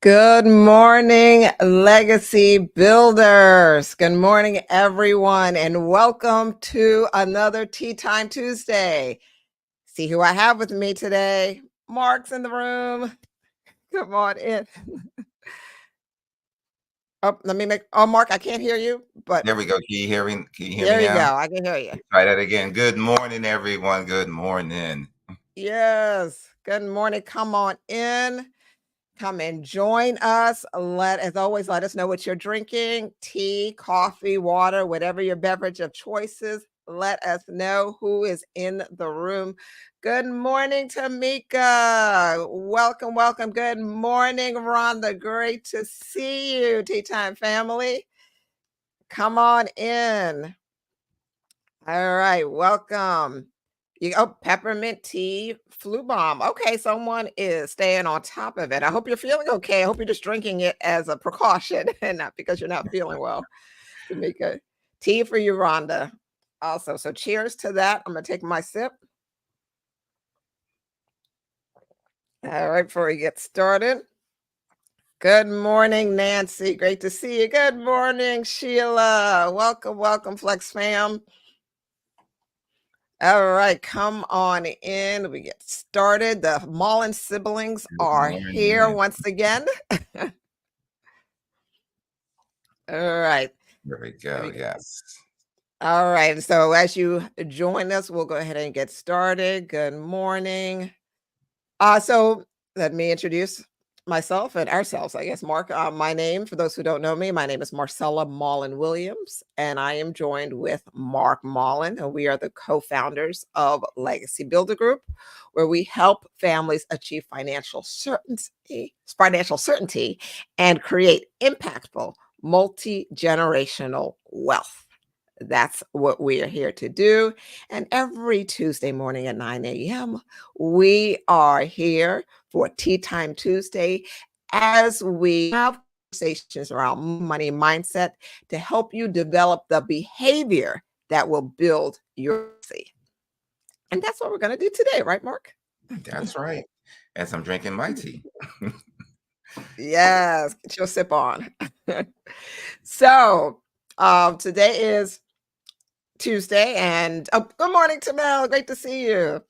Good morning, Legacy Builders. Good morning, everyone, and welcome to another Tea Time Tuesday. See who I have with me today. Mark's in the room. Come on in. Oh, Mark, I can't hear you, but There we go. Can you hear me? Can you hear me there you now? go. I can hear you. Try that again. Good morning, everyone. Good morning. Yes. Good morning. Come on in. Come and join us. As always, let us know what you're drinking: tea, coffee, water, whatever your beverage of choice is. Let us know who is in the room. Good morning, Tamika. Welcome, welcome. Good morning, Rhonda. Great to see you, Tea Time family. Come on in. All right, welcome. Peppermint tea, flu bomb. Okay, someone is staying on top of it. I hope you're feeling okay. I hope you're just drinking it as a precaution and not because you're not feeling well. Tamika, tea for you, Rhonda. Also, so cheers to that. I'm gonna take my sip. All right, before we get started. Good morning, Nancy. Great to see you. Good morning, Sheila. Welcome, welcome, Flex fam. All right, come on in. We get started. The Mullen siblings Good are here morning. once again. All right. There we There go. we go. Yes. All right. So as you join us, we'll go ahead and get started. Good morning. So let me introduce myself and ourselves, I guess. Mark, my name, for those who don't know me, my name is Marcella Mullen Williams, and I am joined with Mark Mullen, and we are the co-founders of Legacy Builder Group, where we help families achieve financial certainty, and create impactful multi-generational wealth. That's what we are here to do. And every Tuesday morning at 9 a.m., we are here for Tea Time Tuesday as we have conversations around money mindset to help you develop the behavior that will build your legacy. And that's what we're going to do today, right, Mark? That's right. As I'm drinking my tea. Yes, get your sip on. So, today is Tuesday, and good morning, Tamel. Great to see you.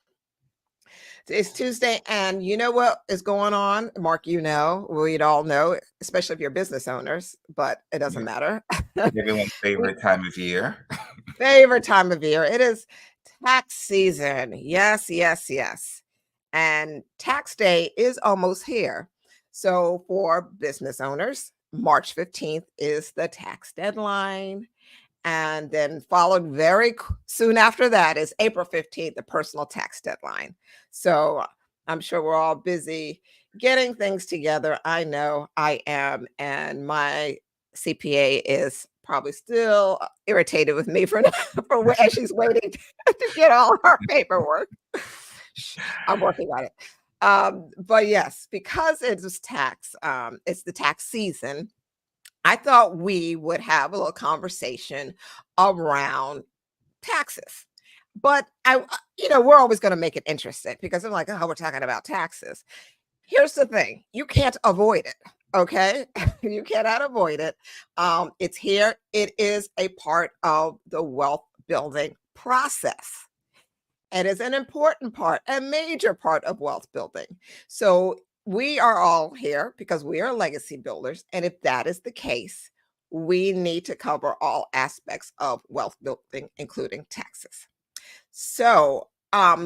It's Tuesday, and you know what is going on, Mark? We'd all know, especially if you're business owners, but it doesn't Yes. matter. Everyone's We favorite time of year. favorite time of year. It is tax season. Yes, yes, yes. And tax day is almost here. So for business owners, March 15th is the tax deadline. And then followed very soon after that is April 15th, the personal tax deadline. So I'm sure we're all busy getting things together. I know I am. And my CPA is probably still irritated with me as she's waiting to get all her paperwork. I'm working on it. But yes, because it's the tax season, I thought we would have a little conversation around taxes. But we're always going to make it interesting because I'm like, oh, we're talking about taxes. Here's the thing: you can't avoid it. Okay, you cannot avoid it. It's here. It is a part of the wealth building process. And it's an important part, a major part of wealth building. So we are all here because we are legacy builders. And if that is the case, we need to cover all aspects of wealth building, including taxes. So,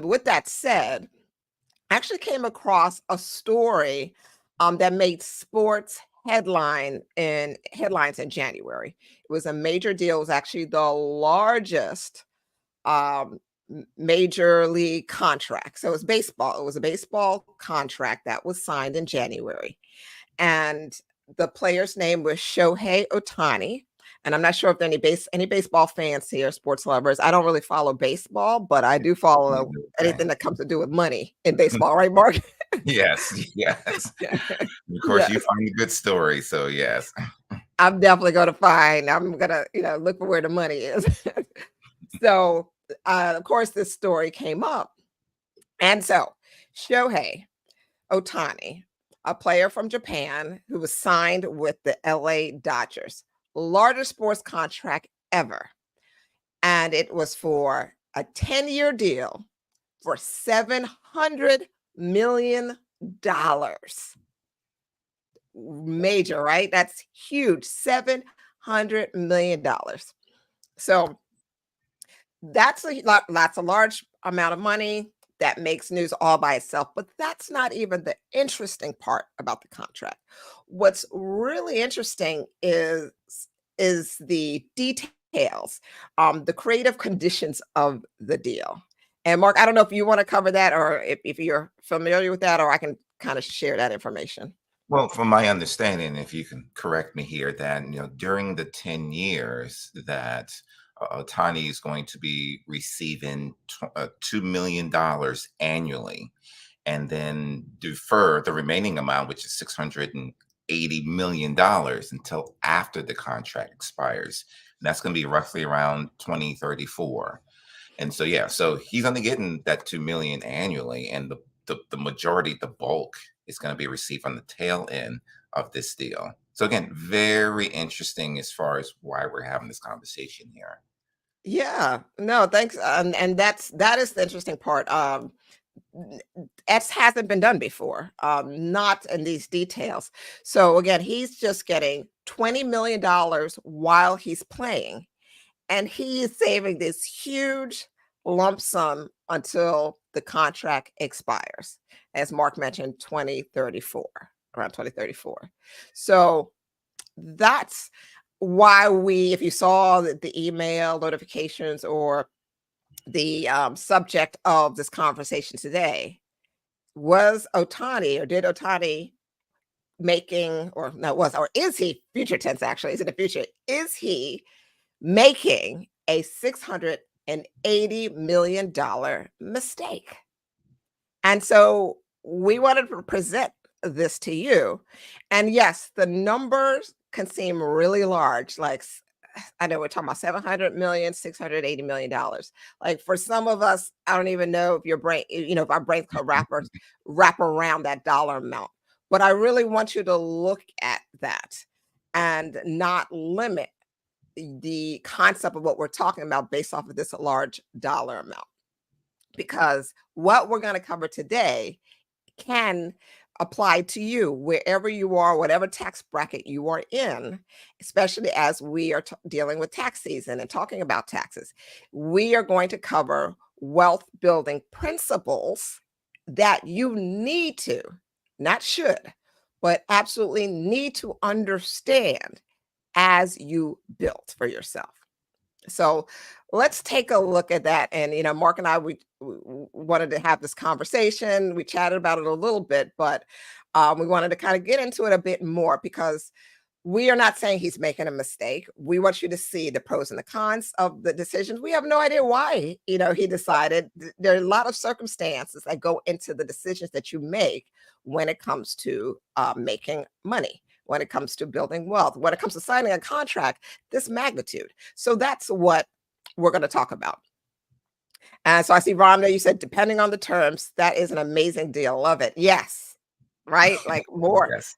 with that said, I actually came across a story that made sports headlines in January. It was a major deal. It was actually the largest um, major league contract. So it was baseball. It was a baseball contract that was signed in January. And the player's name was Shohei Ohtani. And I'm not sure if there are any baseball fans here, sports lovers. I don't really follow baseball, but I do follow anything that comes to do with money in baseball, right, Mark? Yes. Yes. Of course, you Yes. find a good story. So, yes. I'm definitely going to I'm going to, look for where the money is. So, of course, this story came up. And so, Shohei Ohtani a player from Japan who was signed with the LA Dodgers, largest sports contract ever. And it was for a 10-year deal for $700 million. Major, right? That's huge. $700 million. So that's a large amount of money that makes news all by itself, but that's not even the interesting part about the contract. What's really interesting is the details, the creative conditions of the deal. And Mark, I don't know if you want to cover that, or if you're familiar with that, or I can kind of share that information. Well, from my understanding, if you can correct me here, that during the 10 years that Otani is going to be receiving $2 million annually, and then defer the remaining amount, which is $680 million, until after the contract expires. And that's going to be roughly around 2034. And so, yeah, so he's only getting that 2 million annually, and the majority, the bulk, is going to be received on the tail end of this deal. So again, very interesting as far as why we're having this conversation here. Yeah, no, thanks. And that is the interesting part. X hasn't been done before, not in these details. So again, he's just getting $20 million while he's playing, and he is saving this huge lump sum until the contract expires. As Mark mentioned, 2034, around 2034. So that's why if you saw the email notifications or the subject of this conversation today, was Otani, or did Otani making, or no, or is he, future tense actually, is in the future, is he making a $680 million mistake? And so we wanted to present this to you. And yes, the numbers can seem really large. Like, I know we're talking about 700 million, $680 million. Like, for some of us, I don't even know if your brain, if our brains could wrap around that dollar amount. But I really want you to look at that and not limit the concept of what we're talking about based off of this large dollar amount. Because what we're going to cover today can apply to you wherever you are, whatever tax bracket you are in, especially as we are dealing with tax season and talking about taxes. We are going to cover wealth building principles that you need to, not should, but absolutely need to understand as you build for yourself. So let's take a look at that. And, Mark and I, we wanted to have this conversation. We chatted about it a little bit, but we wanted to kind of get into it a bit more, because we are not saying he's making a mistake. We want you to see the pros and the cons of the decisions. We have no idea why, he decided. There are a lot of circumstances that go into the decisions that you make when it comes to making money, when it comes to building wealth, when it comes to signing a contract this magnitude. So that's what we're going to talk about. And so I see, Rhonda, you said, depending on the terms, that is an amazing deal. Love it. Yes. Right? Like, more, Yes.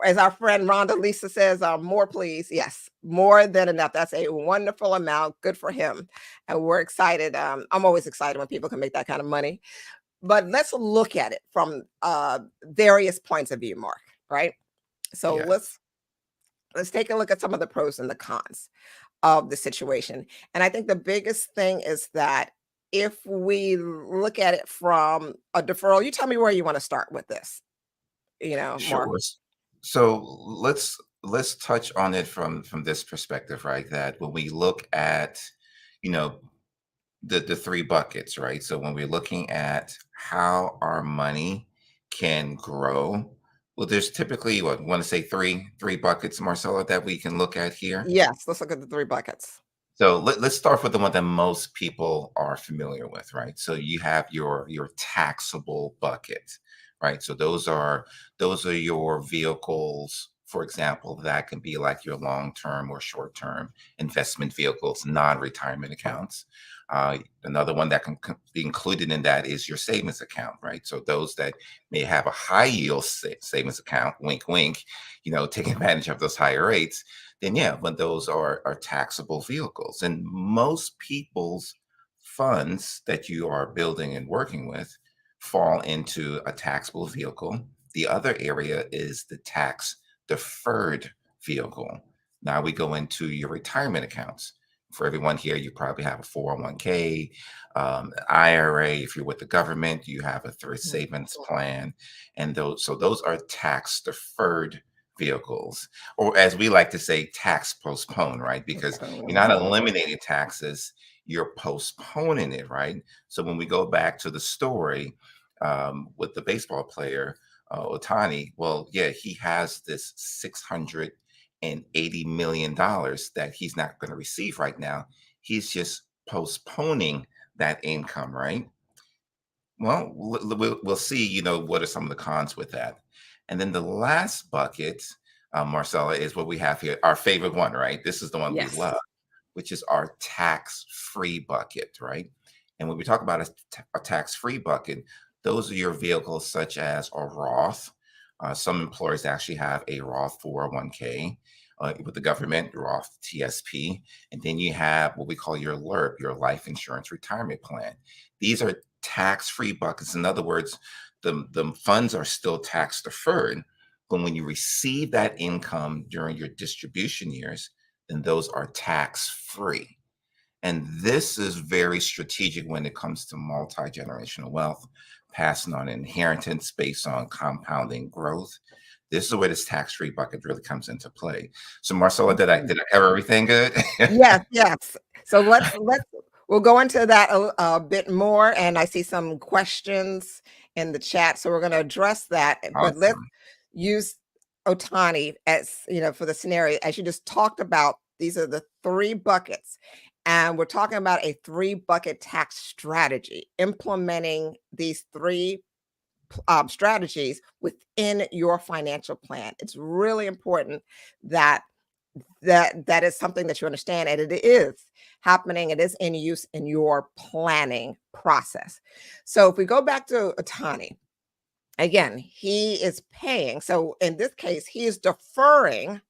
as our friend Rhonda Lisa says, more please. Yes, more than enough. That's a wonderful amount. Good for him. And we're excited. I'm always excited when people can make that kind of money. But let's look at it from various points of view, Mark. Right? So Yes. let's take a look at some of the pros and the cons of the situation. And I think the biggest thing is that if we look at it from a deferral, you tell me where you want to start with this, Mark. Sure. So let's touch on it from this perspective, right? That when we look at, you know, the three buckets, right? So when we're looking at how our money can grow, well, there's typically, what, want to say three buckets, Marcella, that we can look at here. Yes, let's look at the three buckets. So let's start with the one that most people are familiar with, right? So you have your taxable bucket, right? So those are your vehicles For example, that can be like your long-term or short-term investment vehicles, non-retirement accounts. Another one that can be included in that is your savings account, right? So those that may have a high yield savings account, wink, wink, taking advantage of those higher rates, then yeah, but those are taxable vehicles. And most people's funds that you are building and working with fall into a taxable vehicle. The other area is the tax deferred vehicle. Now we go into your retirement accounts. For everyone here, you probably have a 401k, IRA. If you're with the government, you have a thrift Mhm. savings plan, and those are tax deferred vehicles, or as we like to say, tax postponed, right? Because you're not Mhm. eliminating taxes, you're postponing it, right? So when we go back to the story with the baseball player, Otani, well, yeah, he has this $680 million that he's not going to receive right now. He's just postponing that income, right? Well, we'll see, what are some of the cons with that. And then the last bucket, Marcella, is what we have here, our favorite one, right? This is the one we Yes. love, which is our tax-free bucket, right? And when we talk about a tax-free bucket, those are your vehicles such as a Roth. Some employers actually have a Roth 401k with the government, Roth TSP. And then you have what we call your LIRP, your life insurance retirement plan. These are tax-free buckets. In other words, the funds are still tax deferred, but when you receive that income during your distribution years, then those are tax free. And this is very strategic when it comes to multi-generational wealth, passing on inheritance based on compounding growth. This is where this tax-free bucket really comes into play. So Marcella, did I Mhm. did I cover everything good? Yes, yes. So we'll go into that a bit more, and I see some questions in the chat, so we're going to address that. But let's Awesome. use Otani as for the scenario as you just talked about. These are the three buckets, and we're talking about a three-bucket tax strategy, implementing these three strategies within your financial plan. It's really important that that is something that you understand, and it is happening. It is in use in your planning process. So if we go back to Atani again, he is paying. So in this case, he is deferring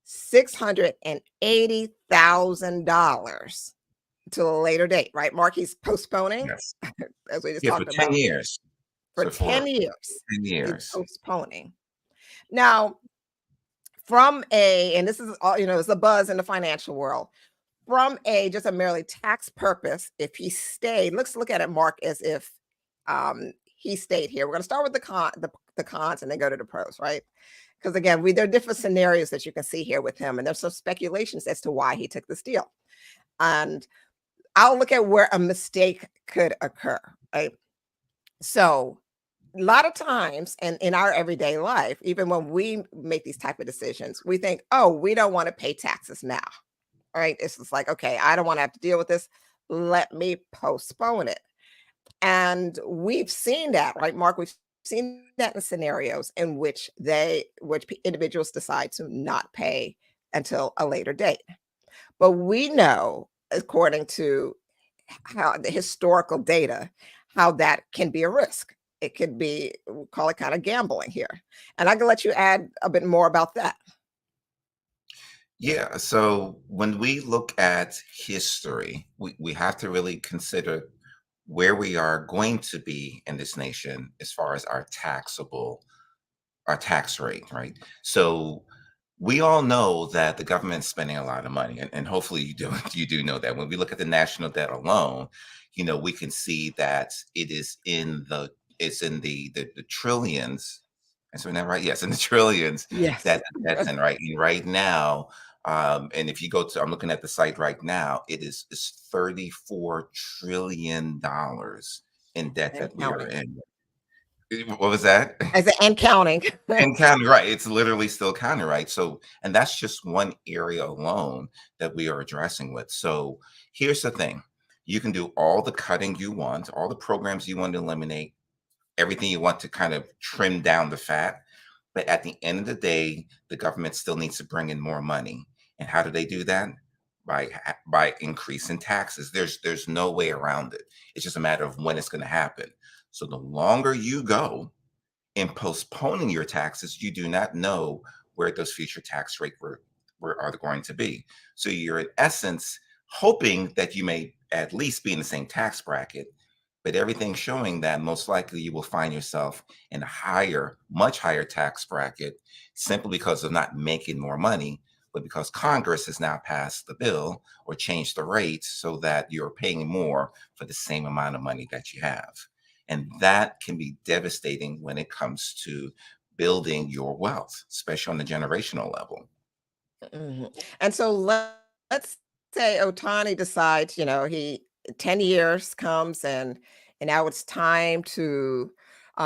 $680,000 to a later date, right? Mark, he's postponing, Yes. as we just Yeah, for talked 10 about, years. for So for 10 years. 10 He's years. postponing. Now, from and this is all, it's a buzz in the financial world. From just a merely tax purpose, if he stayed, let's look at it, Mark, as if he stayed here. We're going to start with the cons and then go to the pros, right? Because again, there are different scenarios that you can see here with him, and there's some speculations as to why he took this deal. And I'll look at where a mistake could occur, right? So a lot of times and in our everyday life, even when we make these type of decisions, we think, oh, we don't want to pay taxes now. All right. It's just like, okay, I don't want to have to deal with this. Let me postpone it. And we've seen that, right, Mark? We've seen that in scenarios in which individuals decide to not pay until a later date. But we know, according to how the historical data, how that can be a risk. It could be, we call it kind of gambling here. And I can let you add a bit more about that. Yeah, so when we look at history, we have to really consider where we are going to be in this nation as far as our tax rate, right? So we all know that the government's spending a lot of money, and hopefully you do you do know that. When we look at the national debt alone, we can see that it's in the trillions. Isn't that right? Yes, in the trillions Yes. that that's in right. And right now, and if you go to, I'm looking at the site right now, it's $34 trillion in debt And that we are counting. in. What was that? And counting. And counting, right. It's literally still counting, right? So, and that's just one area alone that we are addressing with. So, here's the thing, you can do all the cutting you want, all the programs you want to eliminate, everything you want to kind of trim down the fat. But at the end of the day, the government still needs to bring in more money. And how do they do that? By increasing taxes. There's no way around it. It's just a matter of when it's going to happen. So the longer you go in postponing your taxes, you do not know where those future tax rates were are going to be. So you're in essence hoping that you may at least be in the same tax bracket, but everything's showing that most likely you will find yourself in a higher, much higher tax bracket simply because of not making more money, but because Congress has now passed the bill or changed the rates so that you're paying more for the same amount of money that you have. And that can be devastating when it comes to building your wealth, especially on the generational level. Mhm. And so let's say Otani decides, he 10 years comes and now it's time to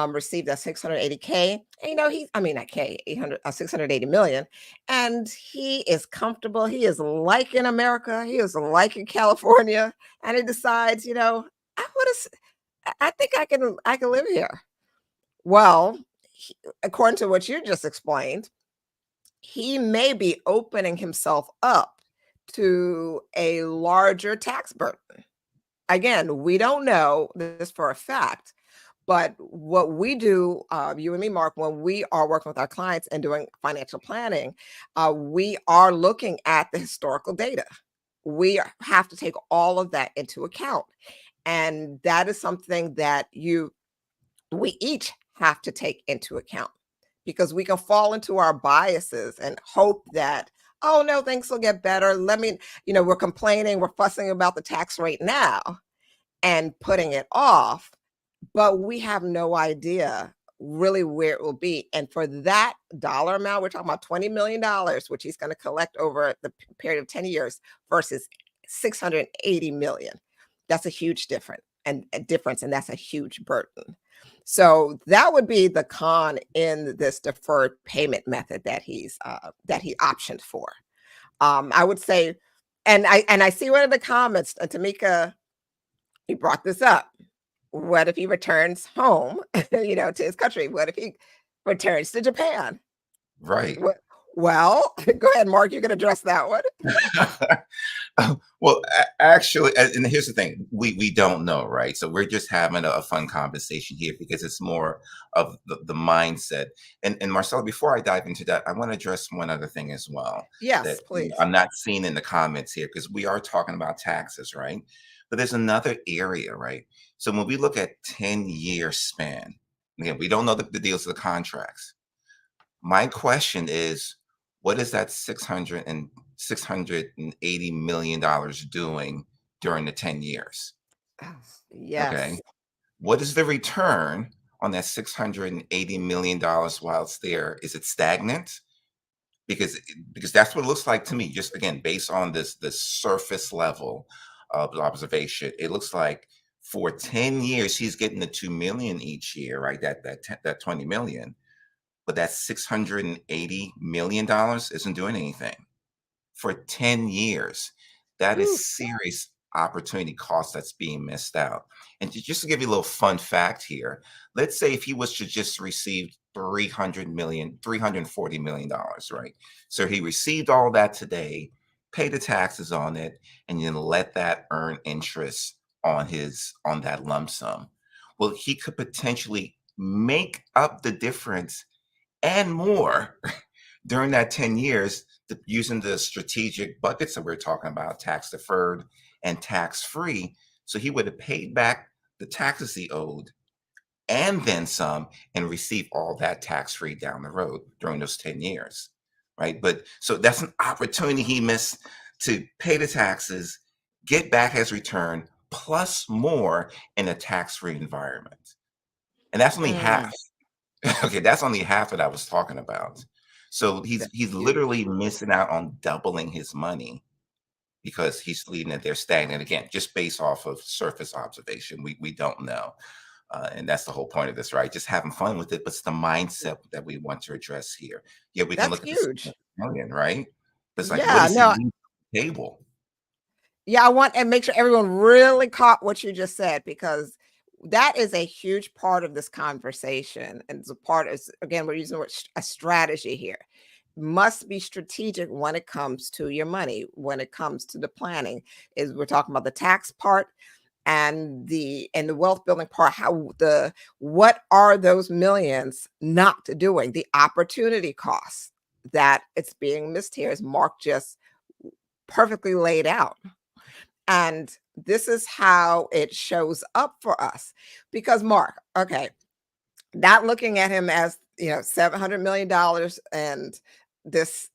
receive that 680K. And, I mean, not K, 800, 680 million. And he is comfortable. He is liking America. He is liking California. And he decides, I want to, I think I can live here. Well, according to what you just explained, he may be opening himself up to a larger tax burden. Again, we don't know this for a fact, but what we do, you and me, Mark, when we are working with our clients and doing financial planning, we are looking at the historical data. Have to take all of that into account. And that is something that we each have to take into account because we can fall into our biases and hope that, oh no, things will get better. We're complaining, we're fussing about the tax rate now and putting it off, but we have no idea really where it will be. And for that dollar amount, we're talking about $20 million, which he's going to collect over the period of 10 years versus 680 million. That's a huge difference and that's a huge burden. So that would be the con in this deferred payment method that he optioned for. I would say, and I see one of the comments, Tamika, he brought this up. What if he returns home, to his country? What if he returns to Japan? Right. What, well, go ahead, Mark. You can address that one. Well, actually, and here's the thing: we don't know, right? So we're just having a fun conversation here because it's more of the mindset. And Marcella, before I dive into that, I want to address one other thing as well that Yes, please. I'm not seeing in the comments here because we are talking about taxes, right? But there's another area, right? So when we look at 10-year span, again, we don't know the deals of the contracts. My question is, what is that 680 million dollars doing during the 10 years? Oh, Okay. yes. What is the return on that $680 million while it's there? Is it stagnant? Because that's what it looks like to me. Just again, based on this surface level of observation, it looks like for 10 years he's getting the 2 million each year, right? That 20 million, but that $680 million isn't doing anything for 10 years. That is Whew. serious opportunity cost that's being missed out. And just to give you a little fun fact here, let's say if he was to just receive 340 million dollars, right? So he received all that today, pay the taxes on it, and then let that earn interest on that lump sum. Well, he could potentially make up the difference and more during that 10 years using the strategic buckets that we're talking about, tax deferred and tax free. So he would have paid back the taxes he owed and then some and receive all that tax free down the road during those 10 years. Right. But so that's an opportunity he missed to pay the taxes, get back his return, plus more in a tax free environment. And that's only Mm, half. Okay, that's only half that I was talking about. So he's that's literally huge. missing out on doubling his money because he's leaving it there stagnant again, just based off of surface observation. We don't know, and that's the whole point of this, right? Just having fun with it, but it's the mindset that we want to address here. Yeah, we can That's look at this huge. million, right? But it's like, what Yeah, is he no, leaving on the table? yeah, I want and make sure everyone really caught what you just said because that is a huge part of this conversation. And it's a part is again, we're using the word a strategy here. Must be strategic when it comes to your money, when it comes to the planning. Is we're talking about the tax part and the wealth building part, how the what are those millions not doing? The opportunity costs that it's being missed here is Mark just perfectly laid out. And this is how it shows up for us. Because Mark, okay, not looking at him as, $700 million and this,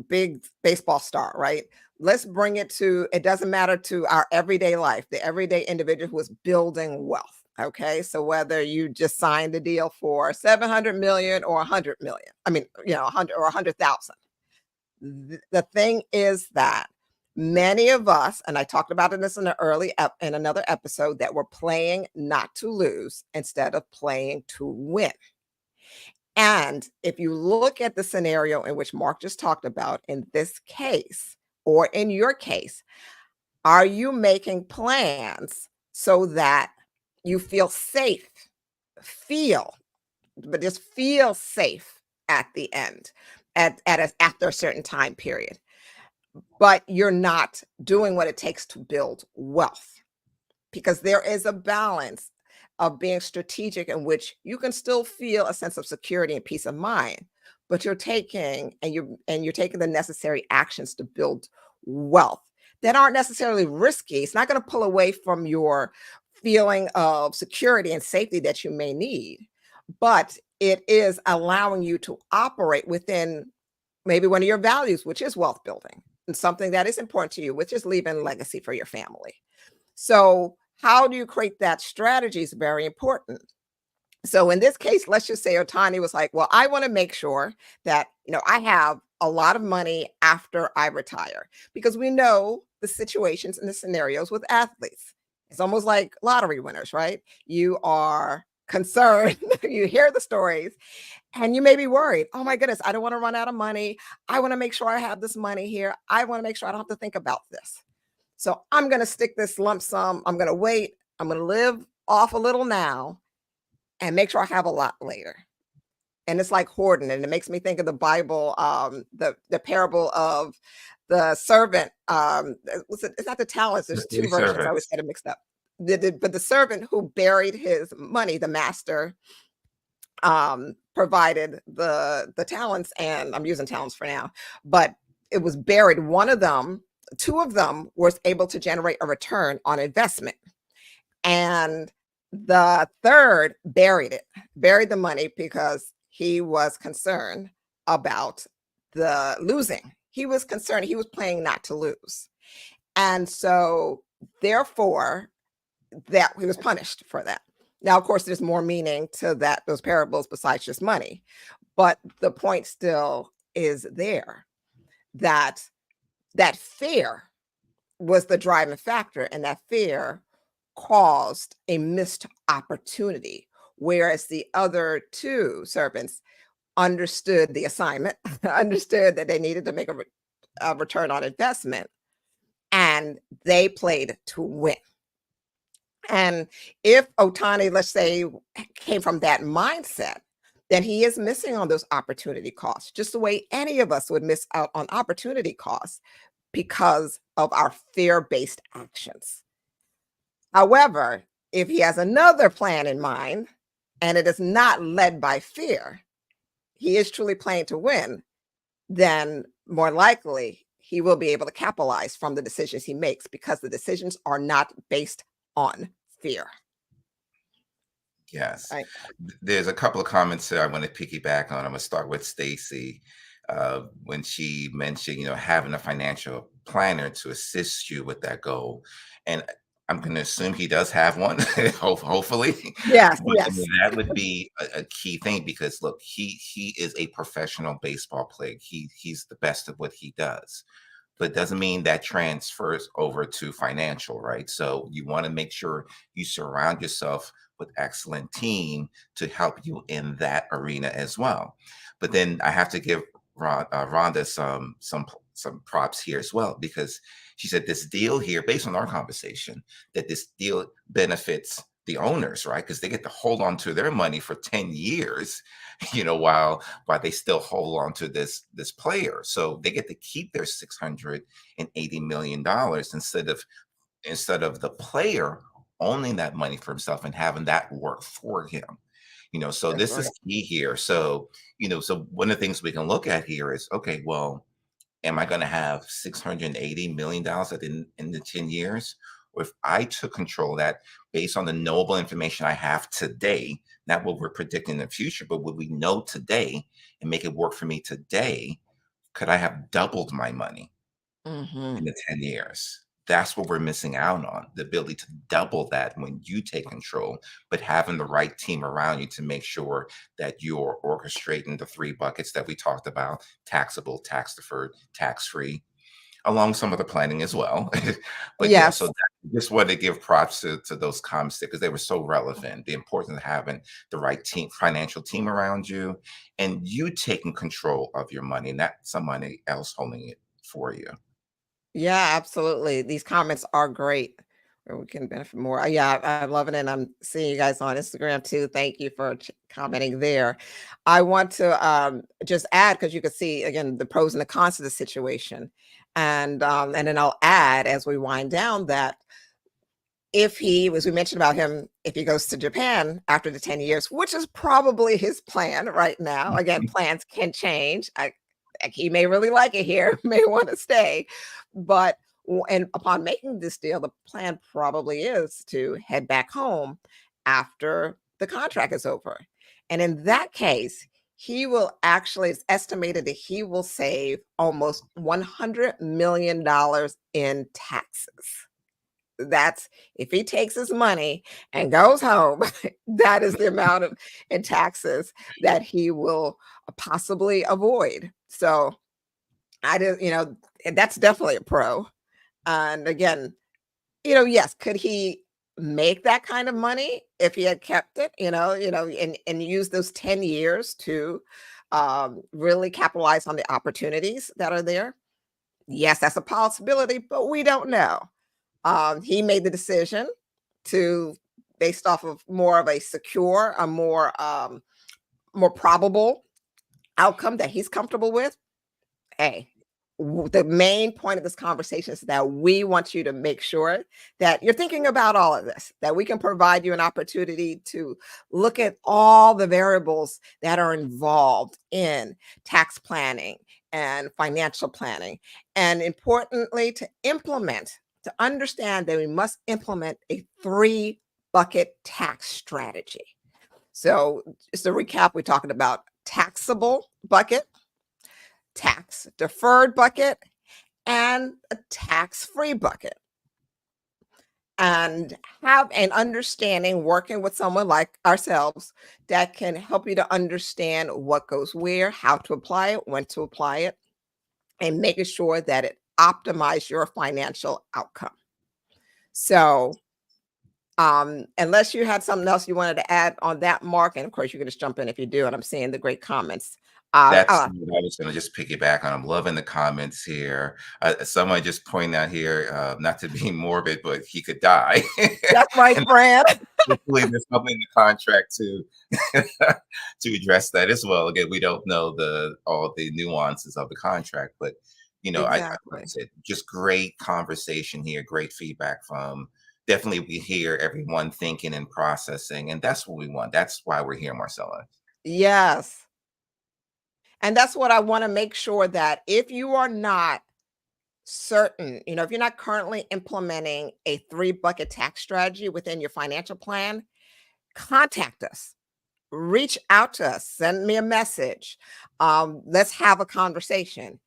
big baseball star, right? Let's bring it to, it doesn't matter to our everyday life, the everyday individual who is building wealth. Okay. So whether you just signed a deal for 700 million or 100 million, I mean, 100 or 100,000. The thing is that many of us, and I talked about in this in in another episode, that we're playing not to lose instead of playing to win. And if you look at the scenario in which Mark just talked about in this case, or in your case, are you making plans so that you feel safe? Feel, but just feel safe at the end, after a certain time period. But you're not doing what it takes to build wealth, because there is a balance of being strategic in which you can still feel a sense of security and peace of mind, but you're taking the necessary actions to build wealth that aren't necessarily risky. It's not going to pull away from your feeling of security and safety that you may need, but it is allowing you to operate within maybe one of your values, which is wealth building, and something that is important to you, which is leaving legacy for your family. So, how do you create that strategy is very important. So, in this case, let's just say Otani was like, well, I want to make sure that, I have a lot of money after I retire, because we know the situations and the scenarios with athletes. It's almost like lottery winners, right? You are concerned, you hear the stories, and you may be worried. Oh my goodness, I don't want to run out of money. I want to make sure I have this money here. I want to make sure I don't have to think about this. So I'm going to stick this lump sum. I'm going to wait. I'm going to live off a little now and make sure I have a lot later. And it's like hoarding. And it makes me think of the Bible, the parable of the servant. It's not the talents. The There's three two versions. I always servants. get it mixed up. But the servant who buried his money, the master, provided the talents, and I'm using talents for now, but it was buried. One of them, two of them was able to generate a return on investment. And the third buried the money because he was concerned about the losing. He was concerned, he was playing not to lose. And so therefore that he was punished for that. Now, of course, there's more meaning to those parables besides just money, but the point still is there that that fear was the driving factor, and that fear caused a missed opportunity. Whereas the other two servants understood the assignment, understood that they needed to make a return on investment, and they played to win. And if Otani, let's say, came from that mindset, then he is missing on those opportunity costs, just the way any of us would miss out on opportunity costs because of our fear-based actions. However, if he has another plan in mind and it is not led by fear, he is truly playing to win, then more likely he will be able to capitalize from the decisions he makes, because the decisions are not based on fear. Yes. Right. There's a couple of comments that I want to piggyback on. I'm gonna start with Stacy. When she mentioned, having a financial planner to assist you with that goal. And I'm gonna assume he does have one, hopefully. Yes, But I yes. mean, that would be a key thing, because look, he is a professional baseball player. He's the best at what he does, but it doesn't mean that transfers over to financial, right? So you want to make sure you surround yourself with excellent team to help you in that arena as well. But then I have to give Rhonda some props here as well, because she said this deal here, based on our conversation, that this deal benefits the owners, right? Because they get to hold on to their money for 10 years, while they still hold on to this player. So they get to keep their $680 million instead of the player owning that money for himself and having that work for him. So That's this right. is key here. So one of the things we can look at here is, okay, well, am I going to have $680 million at the in the 10 years? Or if I took control of that based on the knowable information I have today, not what we're predicting in the future, but what we know today and make it work for me today, could I have doubled my money Hmm. in the 10 years? That's what we're missing out on, the ability to double that when you take control, but having the right team around you to make sure that you're orchestrating the three buckets that we talked about: taxable, tax deferred, tax free, along some of the planning as well. But yeah, so Yes. just wanted to give props to those comments because they were so relevant. The importance of having the right team, financial team around you, and you taking control of your money, not somebody else holding it for you. Yeah, absolutely. These comments are great. Where we can benefit more. Yeah, I'm loving it. And I'm seeing you guys on Instagram too. Thank you for commenting there. I want to just add because you can see again the pros and the cons of the situation, and then I'll add as we wind down that if he, as we mentioned about him, if he goes to Japan after the 10 years, which is probably his plan right now. Again, plans can change. Like he may really like it here, may want to stay. But and upon making this deal, the plan probably is to head back home after the contract is over. And in that case, he will actually, it's estimated that he will save almost $100 million in taxes. That's if he takes his money and goes home, that is the amount of in taxes that he will possibly avoid. So I did, and that's definitely a pro. And again, yes, could he make that kind of money if he had kept it, and use those 10 years to really capitalize on the opportunities that are there? Yes, that's a possibility, but we don't know. He made the decision to based off of more of a secure, a more probable outcome that he's comfortable with. Hey, the main point of this conversation is that we want you to make sure that you're thinking about all of this, that we can provide you an opportunity to look at all the variables that are involved in tax planning and financial planning. And importantly, to understand that we must implement a three bucket tax strategy. So, just to recap, we're talking about taxable bucket, tax deferred bucket, and a tax free bucket. And have an understanding working with someone like ourselves that can help you to understand what goes where, how to apply it, when to apply it, and making sure that it optimize your financial outcome. So, unless you had something else you wanted to add on that, Mark, and of course you can just jump in if you do, and I'm seeing the great comments. Uh, That's uh, what I was gonna just piggyback on. I'm loving the comments here. Someone just pointed out here, not to be morbid, but he could die. that's right, And Fran. hopefully there's something in the contract to to address that as well. Again, we don't know the all the nuances of the contract, but like I Exactly. said, just great conversation here, great feedback from definitely we hear everyone thinking and processing, and that's what we want. That's why we're here, Marcella. Yes. And that's what I want to make sure that if you are not certain, if you're not currently implementing a three bucket tax strategy within your financial plan, contact us. Reach out to us, send me a message. Let's have a conversation.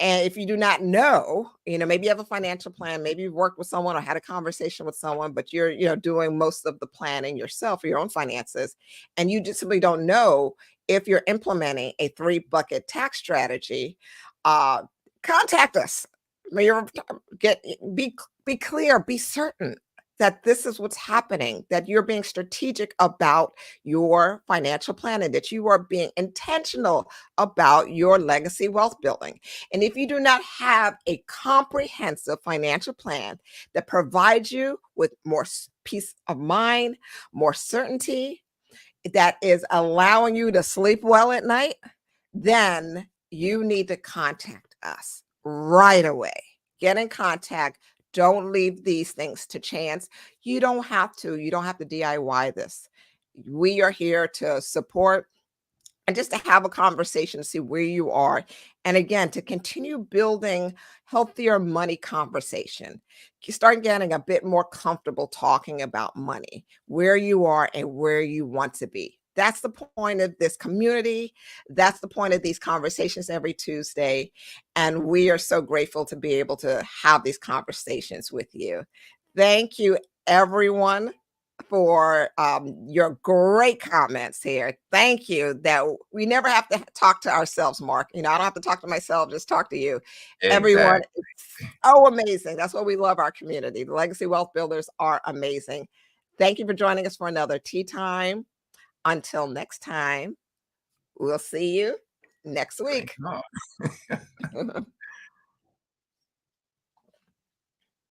And if you do not know, maybe you have a financial plan, maybe you've worked with someone or had a conversation with someone, but you're, doing most of the planning yourself for your own finances, and you just simply don't know if you're implementing a three bucket tax strategy, uh, contact us. May your- Get be clear, be certain. that this is what's happening, that you're being strategic about your financial planning, that you are being intentional about your legacy wealth building. And if you do not have a comprehensive financial plan that provides you with more peace of mind, more certainty, that is allowing you to sleep well at night, then you need to contact us right away. Get in contact. Don't leave these things to chance. You don't have to. You don't have to DIY this. We are here to support and just to have a conversation, see where you are. And again, to continue building healthier money conversation. You start getting a bit more comfortable talking about money, where you are and where you want to be. That's the point of this community. That's the point of these conversations every Tuesday. And we are so grateful to be able to have these conversations with you. Thank you, everyone, for your great comments here. Thank you. That we never have to talk to ourselves, Mark. I don't have to talk to myself, just talk to you. Everyone Exactly. is so amazing. That's why we love our community. The Legacy Wealth Builders are amazing. Thank you for joining us for another tea time. Until next time, we'll see you next Thank week. you.